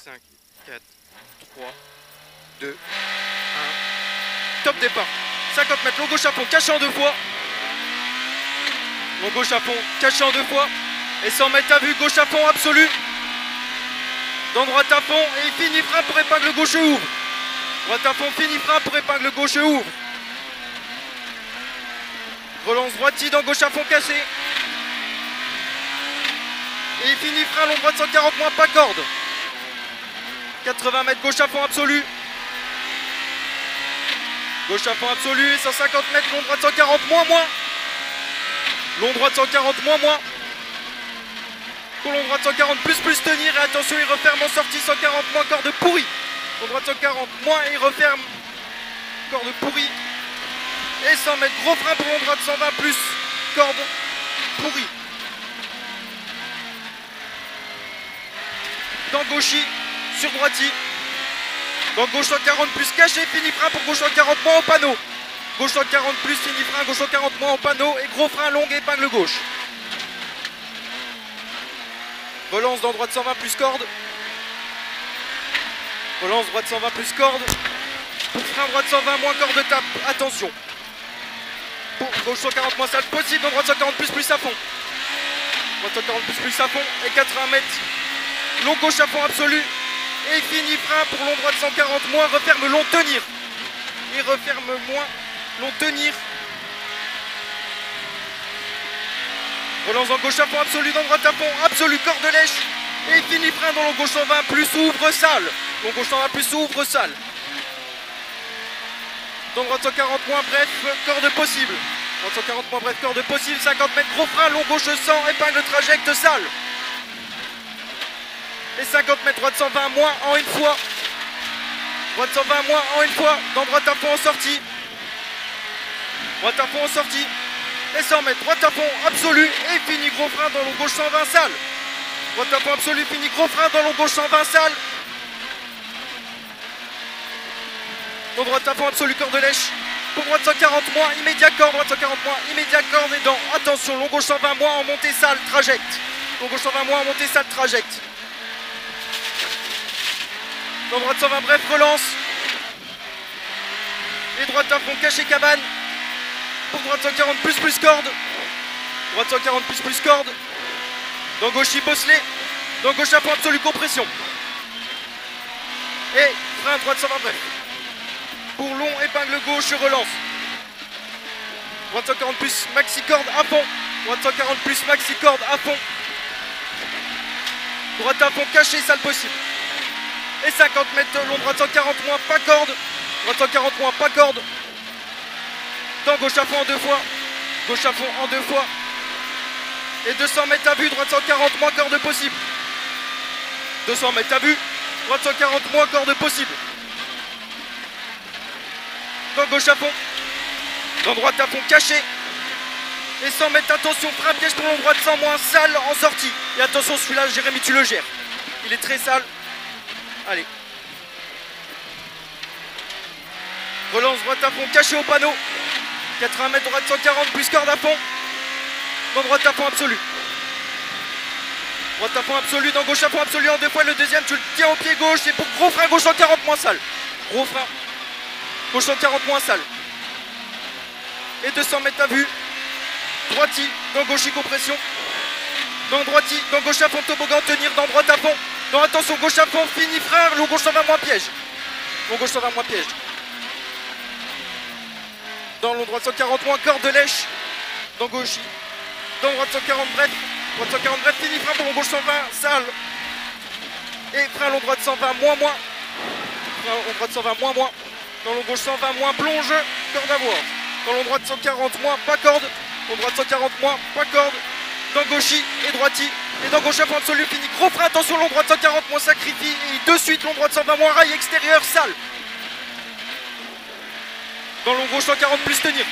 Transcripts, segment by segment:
5, 4, 3, 2, 1. Top départ. 50 mètres, long gauche à fond, caché en 2 fois. Long gauche à fond, caché en 2 fois. Et 100 mètres à vue, gauche à fond absolu. Dans droite à fond, et il finit frein pour épingle gauche et ouvre. Droite à fond, finit frein pour épingle gauche et ouvre. Relance droitier dans gauche à fond cassé. Et il finit frein long droite 140 moins, pas corde. 80 mètres gauche à fond absolu. Gauche à fond absolu, 150 mètres long droite 140 moins. Long droite 140 moins. Pour long droite 140 plus tenir, et attention il referme en sortie 140 moins, corde pourrie. Long droite 140 moins et il referme, corde pourrie. Et 100 mètres, gros frein pour long droite 120 plus, corde pourrie. Dans gauchis, sur droiti. Dans gauche 140 plus caché, fini frein pour gauche 140 moins au panneau. Gauche 140 plus, fini frein, gauche 140 moins au panneau et gros frein long, épingle gauche. Relance dans droite 120 plus corde. Relance droite 120 plus corde. Pour frein droite 120 moins corde tape. Attention. Pour gauche 140 moins salle possible. Dans droite 140 plus à fond. Droite 140 plus à fond. Et 80 mètres. Long gauche à fond absolu. Et fini frein pour long droite 140 moins. Referme long tenir. Et referme moins long tenir. Relance en gauche à fond absolu, dans droite à fond absolu, corde lèche. Et fini frein dans long gauche 120 plus ouvre salle. Long gauche 120 plus ouvre salle. Dans droite 140 moins bref, corde possible. Droite 140 moins bref, corde possible. 50 mètres gros frein, long gauche 100, épingle trajecte salle. Et 50 mètres droite 120 moins en une fois. Droite 120 moins en une fois. Dans droite à fond en sortie. Droite à fond en sortie. Et 100 mètres, droite à fond absolu et fini gros frein dans long gauche 120 salle. Droite à fond absolu, fini gros frein dans long gauche 120 salle. Dans droite à fond absolu, corde lèche. Pour droite 140 moins, immédiat corde, droite 140 moins, immédiat corde et dans, attention, long gauche 120 moins en montée salle, trajecte. Long gauche 120 moins en montée salle, trajecte. Dans droite 120 bref, relance. Et droite à fond, caché cabane. Pour droite 140 plus corde. Droite 140 plus corde. Dans gauche bosselet. Dans gauche à fond absolu compression. Et frein droite 120 bref. Pour long épingle gauche relance. Droite 140 plus maxi corde à fond. Droite 140 plus maxi corde à fond. Droite à fond caché salle possible. Et 50 mètres long droite 140 moins pas corde. Droite 140 moins pas corde. Dans gauche à fond en 2 fois. Gauche à fond en 2 fois. Et 200 mètres à vue, droite 140 moins corde possible. 200 mètres à vue, droite 140 moins corde possible. Dans gauche à fond. Dans droite à fond caché. Et 100 mètres, attention, frein piège pour long droite 100 moins salle en sortie. Et attention, celui-là, Jérémy, tu le gères. Il est très sale. Allez. Relance droite à fond caché au panneau. 80 mètres droite 140 plus corde à fond. Dans droite à fond absolu. Droite à fond absolu, dans gauche à fond absolu en 2 fois. Le deuxième tu le tiens au pied gauche. Et pour gros frein gauche 140 moins salle. Gros frein gauche 140 moins salle. Et 200 mètres à vue. Droiti, dans gauche compression. Dans droiti, dans gauche à fond toboggan tenir. Dans droite à fond. Dans attention gauche à fond, fini frein. Long gauche 120 moins piège. Long gauche 120 moins piège. Dans long droite 140 moins, corde lèche. Dans gauche. Dans droite 140 bref. Droite 140 bref, fini frein pour long gauche 120, salle. Et frein long droite 120 moins. Frein long droite 120 moins. Dans long gauche 120 moins, plonge, corde à voir. Dans long droite 140 moins, pas corde. Long droite 140 moins, pas corde. Dans gauchi et droiti. Et dans gauche à fond absolu, fini. Gros frein, attention, long droite 140 moins, sacrifie. Et de suite, long droite 120 moins, rail extérieur, salle. Dans long gauche 140 plus tenir.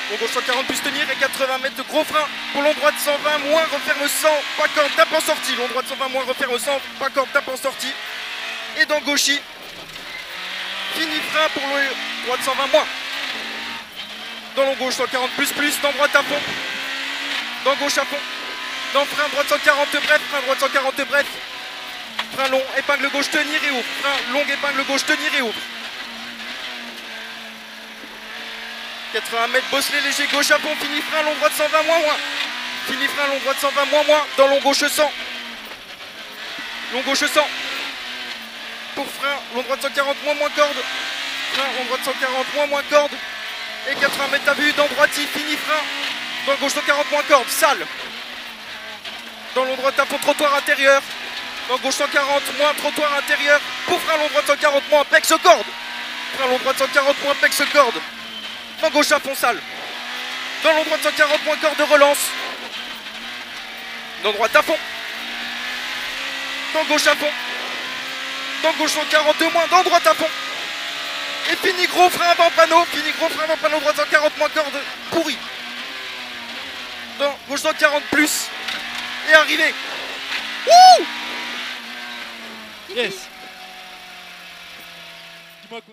Long gauche 140 plus tenir et 80 mètres de gros frein. Pour long droite 120 moins, referme 100, pas corde, tape en sortie. Long droite 120 moins, referme 100, pas corde, tape en sortie. Et dans gauchi, fini frein pour le droite 120 moins. Dans long gauche 140 plus, dans droite à fond. Dans gauche à fond. Dans frein droite 140 bref, frein droite 140 bref. Frein long, épingle gauche, tenir et ouvre. Frein long, épingle gauche, tenir et ouvre. 80 mètres, bosselet léger, gauche à fond, fini frein long, droite 120, moins. Fini frein long, droite 120, moins. Dans long gauche 100. Long gauche 100. Pour frein, long droite 140, moins corde. Frein, long droite 140, moins corde. Et 80 mètres à vue, dans droite, il finit frein. Dans gauche 140, moins corde, sale. Dans long droite à fond, trottoir intérieur. Dans gauche 140, moins trottoir intérieur. Pour frein, long droite 140, moins pex corde. Frein, long droite 140, moins pex corde. Dans gauche à fond, sale. Dans long droite 140, moins corde de relance. Dans droite à fond. Dans gauche à fond. Dans gauche 142 moins, dans droite à fond. Et fini gros frein avant panneau. Fini gros frein avant panneau, droite 140 moins corde pourri. Dans gauche 140 plus. Et arrivé. Wouh! Yes. Dis-moi quoi.